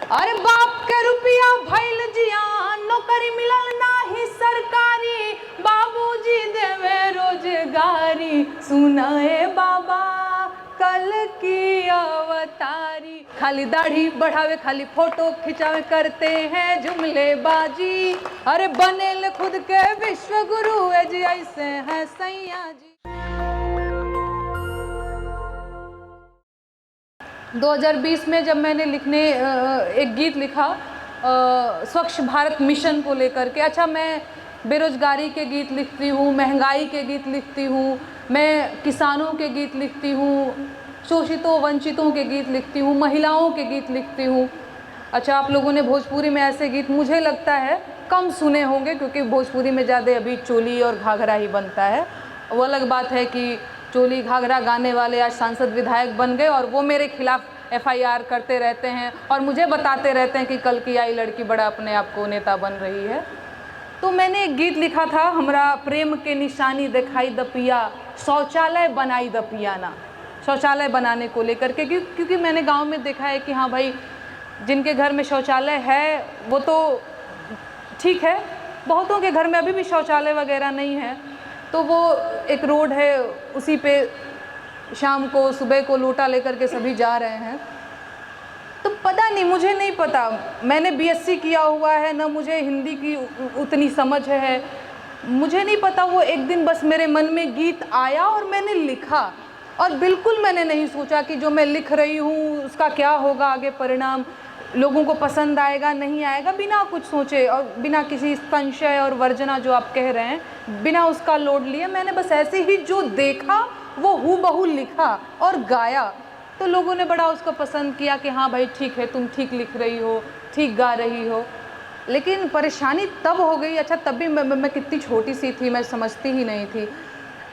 अरे बाप के रुपया भइल जियान, नौकरी मिलल नाही सरकारी, बाबूजी देवे रोजगारी, सुनाए बाबा कल की अवतारी। खाली दाढ़ी बढ़ावे, खाली फोटो खिंचावे, करते हैं जुमलेबाजी। अरे बनेल खुद के विश्व गुरु जी, ऐसे हैं सैया जी। 2020 में जब मैंने एक गीत लिखा स्वच्छ भारत मिशन को लेकर के। अच्छा, मैं बेरोजगारी के गीत लिखती हूँ, महंगाई के गीत लिखती हूँ, मैं किसानों के गीत लिखती हूँ, शोषितों वंचितों के गीत लिखती हूँ, महिलाओं के गीत लिखती हूँ। अच्छा, आप लोगों ने भोजपुरी में ऐसे गीत मुझे लगता है कम सुने होंगे, क्योंकि भोजपुरी में ज़्यादा अभी चोली और घाघरा ही बनता है। वो अलग बात है कि चोली घाघरा गाने वाले आज सांसद विधायक बन गए और वो मेरे खिलाफ FIR करते रहते हैं और मुझे बताते रहते हैं कि कल की आई लड़की बड़ा अपने आप को नेता बन रही है। तो मैंने एक गीत लिखा था, हमरा प्रेम के निशानी दिखाई दपिया, शौचालय बनाई दपिया ना। शौचालय बनाने को लेकर के, क्योंकि मैंने गांव में देखा है कि हाँ भाई, जिनके घर में शौचालय है वो तो ठीक है, बहुतों के घर में अभी भी शौचालय वगैरह नहीं है। तो वो एक रोड है, उसी पे शाम को सुबह को लोटा लेकर के सभी जा रहे हैं। तो पता नहीं, मुझे नहीं पता, मैंने BSc किया हुआ है, ना मुझे हिंदी की उतनी समझ है, मुझे नहीं पता। वो एक दिन बस मेरे मन में गीत आया और मैंने लिखा, और बिल्कुल मैंने नहीं सोचा कि जो मैं लिख रही हूँ उसका क्या होगा आगे परिणाम, लोगों को पसंद आएगा नहीं आएगा, बिना कुछ सोचे और बिना किसी संशय और वर्जना जो आप कह रहे हैं, बिना उसका लोड लिए मैंने बस ऐसे ही जो देखा वो हूबहू लिखा और गाया। तो लोगों ने बड़ा उसको पसंद किया कि हाँ भाई ठीक है, तुम ठीक लिख रही हो, ठीक गा रही हो। लेकिन परेशानी तब हो गई, अच्छा तब भी मैं कितनी छोटी सी थी, मैं समझती ही नहीं थी।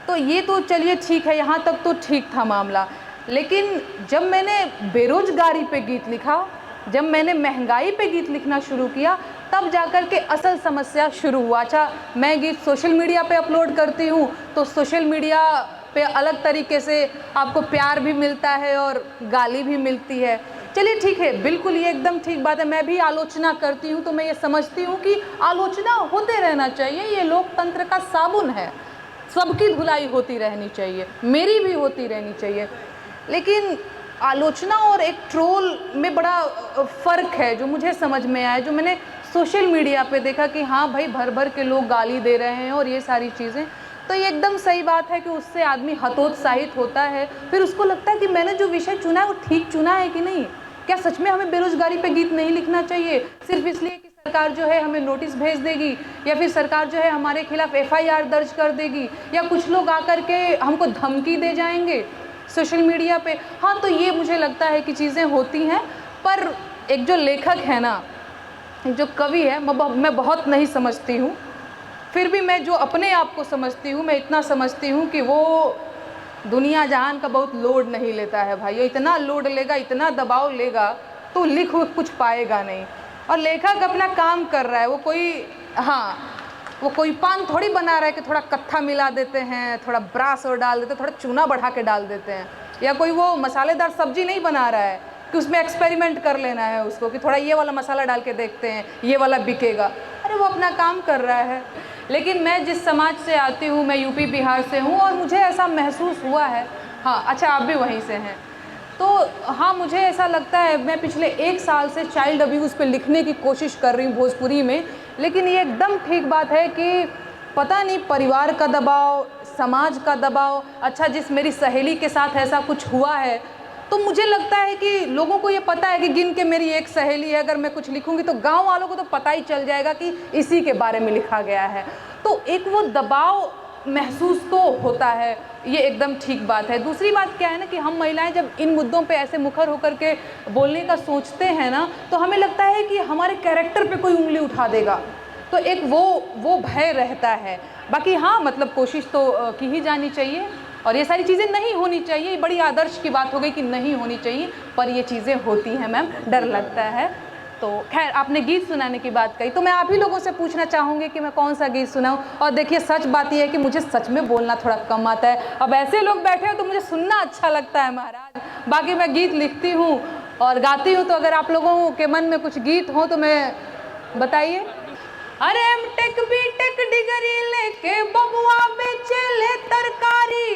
तो ये तो चलिए ठीक है, यहाँ तक तो ठीक था मामला। लेकिन जब मैंने बेरोजगारी पे गीत लिखा, जब मैंने महंगाई पे गीत लिखना शुरू किया, तब जाकर के असल समस्या शुरू हुआ। अच्छा, मैं गीत सोशल मीडिया पे अपलोड करती हूँ, तो सोशल मीडिया पे अलग तरीके से आपको प्यार भी मिलता है और गाली भी मिलती है। चलिए ठीक है, बिल्कुल ये एकदम ठीक बात है, मैं भी आलोचना करती हूँ, तो मैं ये समझती हूँ कि आलोचना होते रहना चाहिए, ये लोकतंत्र का साबुन है, सबकी धुलाई होती रहनी चाहिए, मेरी भी होती रहनी चाहिए। लेकिन आलोचना और एक ट्रोल में बड़ा फ़र्क है, जो मुझे समझ में आया, जो मैंने सोशल मीडिया पे देखा कि हाँ भाई भर भर के लोग गाली दे रहे हैं और ये सारी चीज़ें। तो ये एकदम सही बात है कि उससे आदमी हतोत्साहित होता है, फिर उसको लगता है कि मैंने जो विषय चुना है वो ठीक चुना है कि नहीं। क्या सच में हमें बेरोजगारी पे गीत नहीं लिखना चाहिए सिर्फ इसलिए कि सरकार जो है हमें नोटिस भेज देगी, या फिर सरकार जो है हमारे खिलाफ FIR दर्ज कर देगी, या कुछ लोग आकर के हमको धमकी दे जाएंगे सोशल मीडिया पे। हाँ, तो ये मुझे लगता है कि चीज़ें होती हैं, पर एक जो लेखक है ना, जो कवि है, मैं बहुत नहीं समझती हूँ, फिर भी मैं जो अपने आप को समझती हूँ, मैं इतना समझती हूँ कि वो दुनिया जहान का बहुत लोड नहीं लेता है भाई। इतना लोड लेगा, इतना दबाव लेगा तो लिख कुछ पाएगा नहीं। और लेखक अपना काम कर रहा है, वो कोई पान थोड़ी बना रहा है कि थोड़ा कत्था मिला देते हैं, थोड़ा ब्रास और डाल देते हैं, थोड़ा चूना बढ़ा के डाल देते हैं, या कोई वो मसालेदार सब्जी नहीं बना रहा है कि उसमें एक्सपेरिमेंट कर लेना है उसको कि थोड़ा ये वाला मसाला डाल के देखते हैं, ये वाला बिकेगा। अरे वो अपना काम कर रहा है। लेकिन मैं जिस समाज से आती हूँ, मैं यूपी बिहार से हूँ, और मुझे ऐसा महसूस हुआ है, हाँ अच्छा आप भी वहीं से हैं, तो हाँ मुझे ऐसा लगता है, मैं पिछले 1 साल से चाइल्ड अब्यूज़ पे लिखने की कोशिश कर रही हूँ भोजपुरी में। लेकिन ये एकदम ठीक बात है कि पता नहीं परिवार का दबाव, समाज का दबाव, अच्छा जिस मेरी सहेली के साथ ऐसा कुछ हुआ है, तो मुझे लगता है कि लोगों को ये पता है कि गिन के मेरी एक सहेली है, अगर मैं कुछ लिखूंगी तो गांव वालों को तो पता ही चल जाएगा कि इसी के बारे में लिखा गया है। तो एक वो दबाव महसूस तो होता है, ये एकदम ठीक बात है। दूसरी बात क्या है ना कि हम महिलाएं जब इन मुद्दों पे ऐसे मुखर होकर के बोलने का सोचते हैं ना, तो हमें लगता है कि हमारे कैरेक्टर पे कोई उंगली उठा देगा, तो एक वो भय रहता है। बाकी हाँ मतलब कोशिश तो की ही जानी चाहिए, और ये सारी चीज़ें नहीं होनी चाहिए, ये बड़ी आदर्श की बात हो गई कि नहीं होनी चाहिए, पर ये चीज़ें होती हैं मैम, डर लगता है। तो खैर आपने गीत सुनाने की बात कही, तो मैं आप ही लोगों से पूछना चाहूँगी कि मैं कौन सा गीत सुनाऊँ। और देखिए सच बात यह है कि मुझे सच में बोलना थोड़ा कम आता है, अब ऐसे लोग बैठे हैं तो मुझे सुनना अच्छा लगता है महाराज। बाकी मैं गीत लिखती हूँ और गाती हूँ, तो अगर आप लोगों के मन में कुछ गीत हो तो मैं बताइए। अरे एमटेक बीटेक डिग्री लेके बबुआ बेचे ले तरकारी,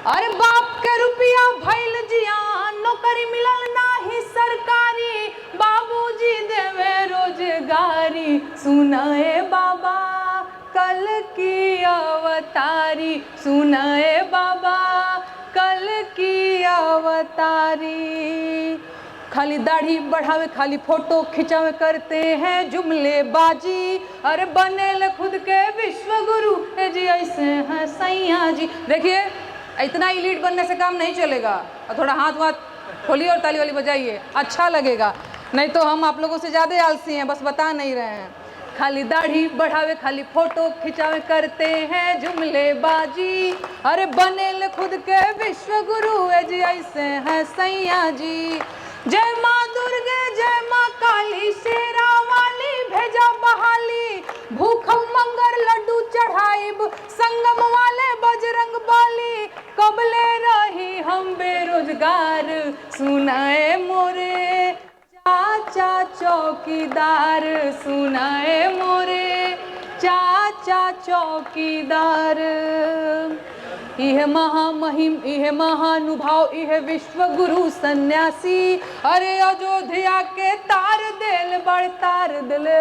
अरे बाप के रुपया भइल जियान, नौकरी मिलल नाही सरकारी, बाबूजी देवे रोजगारी, सुनाए बाबा कल की अवतारी, सुनाए बाबा कल की अवतारी। खाली दाढ़ी बढ़ावे, खाली फोटो खिंचावे, करते हैं जुमलेबाजी, अरे बने खुद के विश्व गुरु जी ऐसे हैं सैया जी। देखिए इतना इलीट बनने से काम नहीं चलेगा, और थोड़ा हाथ वाथ खोलिए और ताली वाली बजाइए, अच्छा लगेगा, नहीं तो हम आप लोगों से ज़्यादा आलसी हैं, बस बता नहीं रहे हैं। खाली दाढ़ी बढ़ावे, खाली फोटो खिंचावे, करते हैं जुमलेबाजी, अरे बने खुद के विश्व गुरु जी ऐसे हैं सैया जी। जय माँ दुर्गे जय माँ काली, शेरा वाली भेजा बहाली, भूखम मंगर लड्डू चढ़ाइब, संगम वाले बजरंग बाली, कबले रही हम बेरोजगार, सुनाए मोरे चाचा चौकीदार, सुनाए मोरे चाचा चौकीदार। इह महामहिम इह महानुभाव इह विश्व गुरु सन्यासी, अरे अयोध्या के तार दिल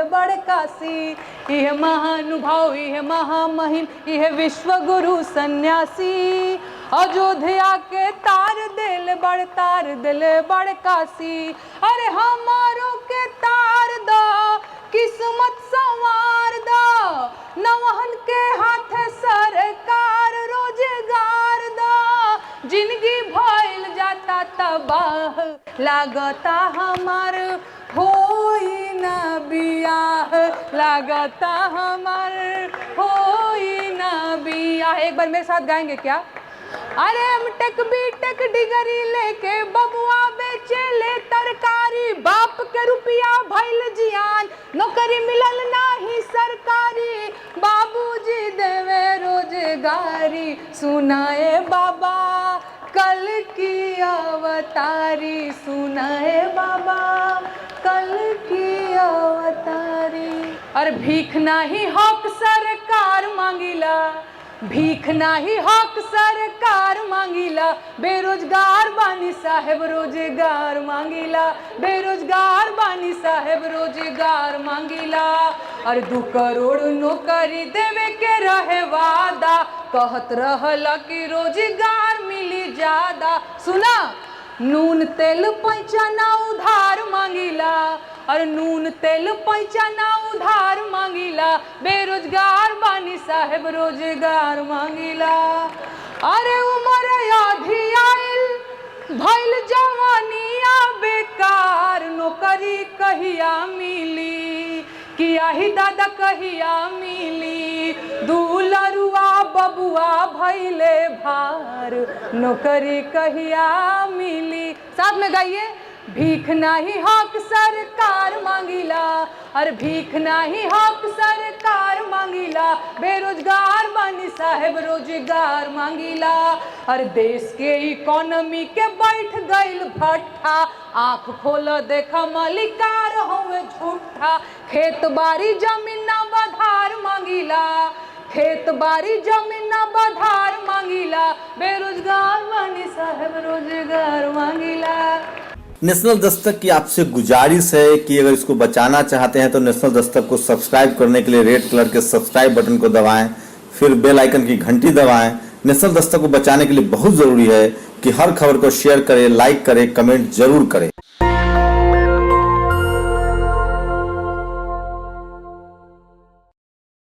बड़ काशी, इह महानुभाव इह महामहिम इह विश्व गुरु सन्यासी, अयोध्या के तार दिल बड़ काशी, अरे हमारों के तार दो किस्मत संवार दो, नवहन के हाथ सरकार रोजगार दो, जिंदगी भइल जाता तबाह, लागता हमार होई ना बियाह, लागता हमार होई ना बियाह। एक बार मेरे साथ गाएंगे क्या? अरे एमटेक बीटेक डिग्री लेके बबुआ बेचे ले तरकारी, बाप के रुपया भइल जियान, नौकरी मिलल नाही सरकारी, बाबूजी देवे रोजगारी, सुनाए बाबा कल की अवतारी, सुनाए बाबा कल की अवतारी। अरे भीख नाही हक सरकार मांगिला, भीख नाही हक सरकार मांगिला, बेरोजगार बानी साहेब रोजगार मांगिला, बेरोजगार बानी साहेब रोजगार मांगिला, और 2 करोड़ नौकरी देवे के रहे वादा, कहत रहला कि रोजगार मिली ज्यादा, सुना नून तेल पैसा ना उधार मांगिला, और नून तेल पैसा ना उधार मांगिला, बेरोजगार बानी साहेब रोजगार मांगिला। अरे उमर आधी आइल भइल जवानिया बेकार, नौकरी कहिया मिली, किया ही दादा कहिया मिली, दुलरुआ बबुआ भइले भार, नौकरी कहिया मिली। साथ में गाइए। भीख नाही हक सरकार मांगिला, अरे भीख नाही हक सरकार मांगिला, बेरोजगार बानी साहेब रोजगार मांगिला, अरे देश के इकोनॉमी के बैठ गइल भट्ठा, आँख खोल देखा मालिकार होवे झूठा, खेत बाड़ी जमीन ना बधार मांगिला, खेत बाड़ी जमीन ना बधार मांगिला, बेरोजगार बानी साहेब रोजगार मांगिला। नेशनल दस्तक की आपसे गुजारिश है कि अगर इसको बचाना चाहते हैं तो नेशनल दस्तक को सब्सक्राइब करने के लिए रेड कलर के सब्सक्राइब बटन को दबाएं, फिर बेल आइकन की घंटी दबाएं। नेशनल दस्तक को बचाने के लिए बहुत जरूरी है कि हर खबर को शेयर करें, लाइक करें, कमेंट जरूर करें।